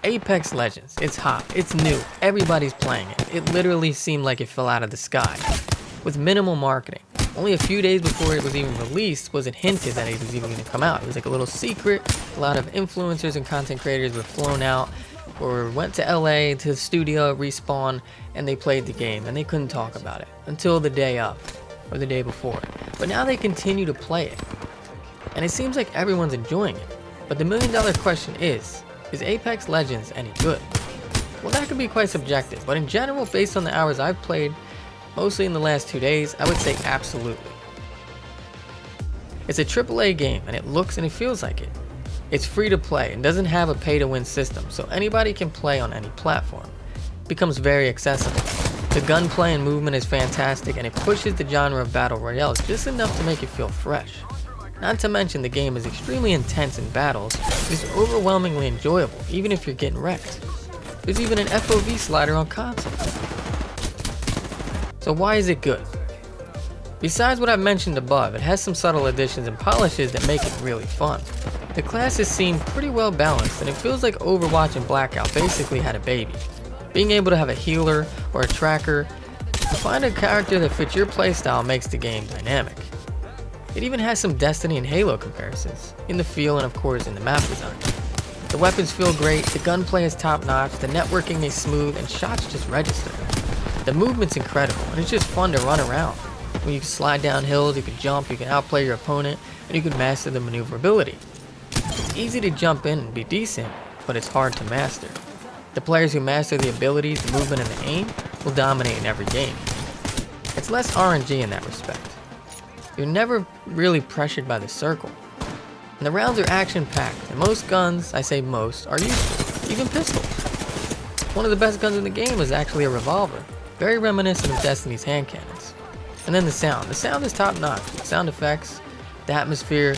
Apex Legends, it's hot, it's new, everybody's playing it. It literally seemed like it fell out of the sky. With minimal marketing. Only a few days before it was even released was it hinted that it was even going to come out. It was like a little secret. A lot of influencers and content creators were flown out or went to LA to the studio, Respawn, and they played the game and they couldn't talk about it until the day of or the day before. But now they continue to play it. And it seems like everyone's enjoying it. But the $1 million question is Apex Legends any good? Well, that could be quite subjective, but in general, based on the hours I've played, mostly in the last 2 days, I would say absolutely. It's a AAA game and it looks and it feels like it. It's free to play and doesn't have a pay to win system, so anybody can play on any platform. It becomes very accessible. The gunplay and movement is fantastic and it pushes the genre of battle royales just enough to make it feel fresh. Not to mention the game is extremely intense in battles, but it's overwhelmingly enjoyable even if you're getting wrecked. There's even an FOV slider on console. So why is it good? Besides what I've mentioned above, it has some subtle additions and polishes that make it really fun. The classes seem pretty well balanced and it feels like Overwatch and Blackout basically had a baby. Being able to have a healer or a tracker to find a character that fits your playstyle makes the game dynamic. It even has some Destiny and Halo comparisons, in the feel and of course in the map design. The weapons feel great, the gunplay is top notch, the networking is smooth, and shots just register. The movement's incredible, and it's just fun to run around. When you can slide down hills, you can jump, you can outplay your opponent, and you can master the maneuverability. It's easy to jump in and be decent, but it's hard to master. The players who master the abilities, the movement, and the aim will dominate in every game. It's less RNG in that respect. You're never really pressured by the circle. And the rounds are action-packed, and most guns, I say most, are useful, even pistols. One of the best guns in the game is actually a revolver, very reminiscent of Destiny's hand cannons. And then the sound. The sound is top-notch. Sound effects, the atmosphere,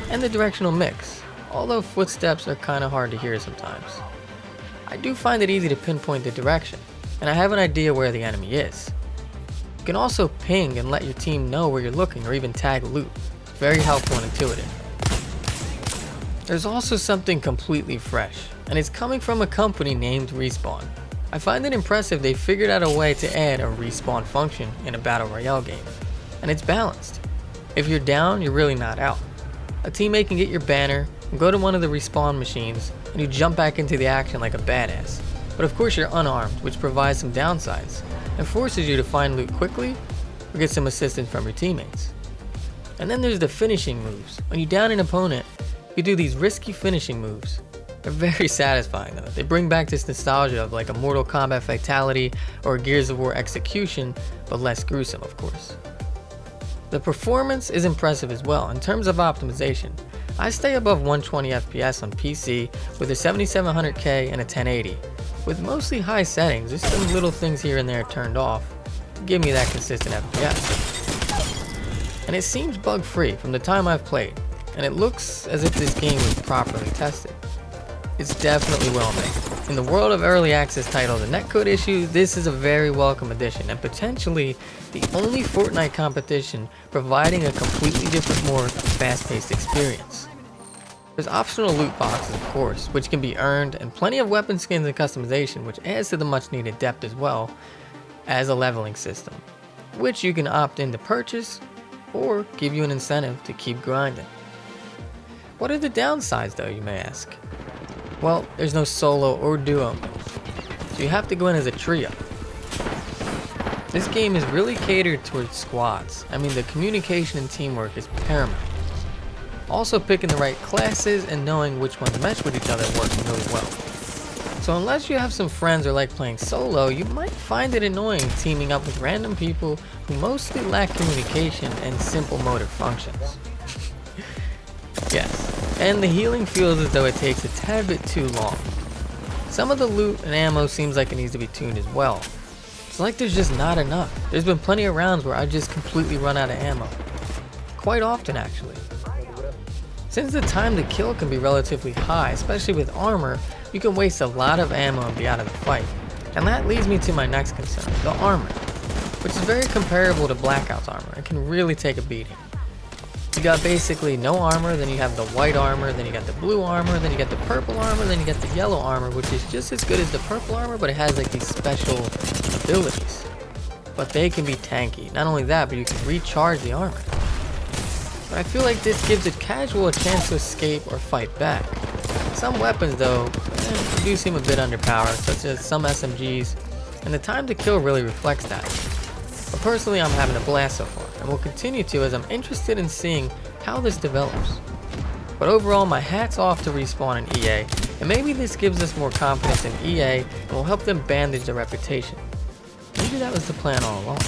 and the directional mix, although footsteps are kind of hard to hear sometimes. I do find it easy to pinpoint the direction, and I have an idea where the enemy is. You can also ping and let your team know where you're looking or even tag loot. Very helpful and intuitive. There's also something completely fresh, and it's coming from a company named Respawn. I find it impressive they figured out a way to add a respawn function in a battle royale game, and it's balanced. If you're down, you're really not out. A teammate can get your banner and go to one of the respawn machines and you jump back into the action like a badass. But of course you're unarmed, which provides some downsides and forces you to find loot quickly or get some assistance from your teammates. And then there's the finishing moves. When you down an opponent, you do these risky finishing moves. They're very satisfying though. They bring back this nostalgia of like a Mortal Kombat fatality or a Gears of War execution, but less gruesome of course. The performance is impressive as well. In terms of optimization, I stay above 120 FPS on PC with a 7700K and a 1080. With mostly high settings, there's some little things here and there turned off to give me that consistent FPS. And it seems bug free from the time I've played, and it looks as if this game was properly tested. It's definitely well made. In the world of early access titles and netcode issues, this is a very welcome addition and potentially the only Fortnite competition providing a completely different, more fast-paced experience. There's optional loot boxes, of course, which can be earned, and plenty of weapon skins and customization, which adds to the much needed depth as well as a leveling system, which you can opt in to purchase or give you an incentive to keep grinding. What are the downsides though, you may ask? Well, there's no solo or duo mode, so you have to go in as a trio. This game is really catered towards squads. I mean, the communication and teamwork is paramount. Also, picking the right classes and knowing which ones mesh with each other works really well. So unless you have some friends or like playing solo, you might find it annoying teaming up with random people who mostly lack communication and simple motor functions. Yes. And the healing feels as though it takes a tad bit too long. Some of the loot and ammo seems like it needs to be tuned as well. It's like there's just not enough. There's been plenty of rounds where I just completely run out of ammo. Quite often actually. Since the time to kill can be relatively high, especially with armor, you can waste a lot of ammo and be out of the fight. And that leads me to my next concern, the armor, which is very comparable to Blackout's armor and can really take a beating. You got basically no armor, then you have the white armor, then you got the blue armor, then you got the purple armor, then you got the yellow armor, which is just as good as the purple armor, but it has like these special abilities. But they can be tanky. Not only that, but you can recharge the armor. But I feel like this gives a casual a chance to escape or fight back. Some weapons though, do seem a bit underpowered, such as some SMGs, and the time to kill really reflects that. But personally, I'm having a blast so far, and will continue to as I'm interested in seeing how this develops. But overall, my hat's off to Respawn and EA, and maybe this gives us more confidence in EA and will help them bandage their reputation. Maybe that was the plan all along.